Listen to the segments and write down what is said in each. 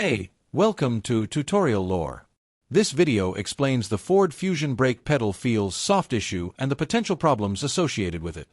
Hey, welcome to Tutorial Lore. This video explains the Ford Fusion brake pedal feels soft issue and the potential problems associated with it.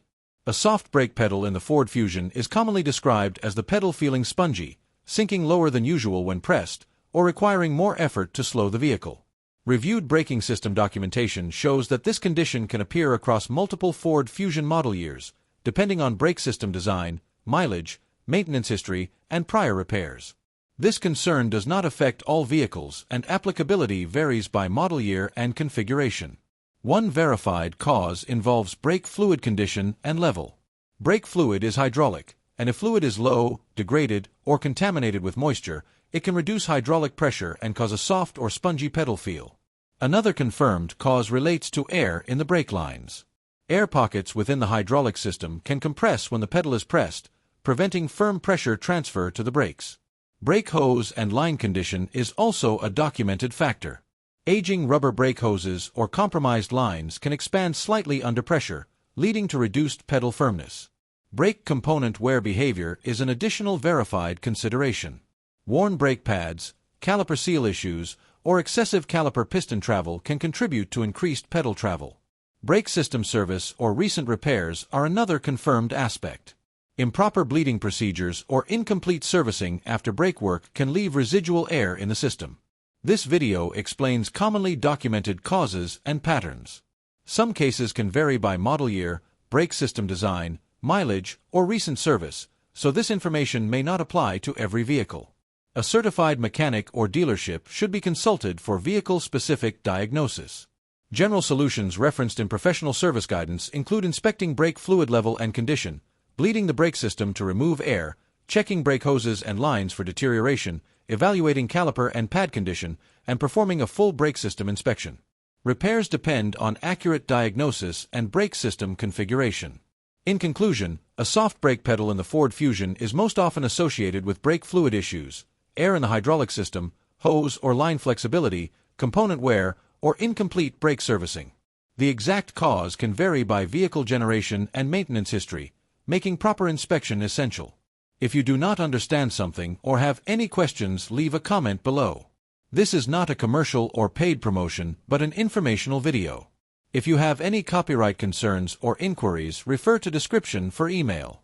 A soft brake pedal in the Ford Fusion is commonly described as the pedal feeling spongy, sinking lower than usual when pressed, or requiring more effort to slow the vehicle. Reviewed braking system documentation shows that this condition can appear across multiple Ford Fusion model years, depending on brake system design, mileage, maintenance history, and prior repairs. This concern does not affect all vehicles, and applicability varies by model year and configuration. One verified cause involves brake fluid condition and level. Brake fluid is hydraulic, and if fluid is low, degraded, or contaminated with moisture, it can reduce hydraulic pressure and cause a soft or spongy pedal feel. Another confirmed cause relates to air in the brake lines. Air pockets within the hydraulic system can compress when the pedal is pressed, preventing firm pressure transfer to the brakes. Brake hose and line condition is also a documented factor. Aging rubber brake hoses or compromised lines can expand slightly under pressure, leading to reduced pedal firmness. Brake component wear behavior is an additional verified consideration. Worn brake pads, caliper seal issues, or excessive caliper piston travel can contribute to increased pedal travel. Brake system service or recent repairs are another confirmed aspect. Improper bleeding procedures or incomplete servicing after brake work can leave residual air in the system. This video explains commonly documented causes and patterns. Some cases can vary by model year, brake system design, mileage, or recent service, so this information may not apply to every vehicle. A certified mechanic or dealership should be consulted for vehicle-specific diagnosis. General solutions referenced in professional service guidance include inspecting brake fluid level and condition, bleeding the brake system to remove air, checking brake hoses and lines for deterioration, evaluating caliper and pad condition, and performing a full brake system inspection. Repairs depend on accurate diagnosis and brake system configuration. In conclusion, a soft brake pedal in the Ford Fusion is most often associated with brake fluid issues, air in the hydraulic system, hose or line flexibility, component wear, or incomplete brake servicing. The exact cause can vary by vehicle generation and maintenance history, making proper inspection essential. If you do not understand something or have any questions, leave a comment below. This is not a commercial or paid promotion, but an informational video. If you have any copyright concerns or inquiries, refer to description for email.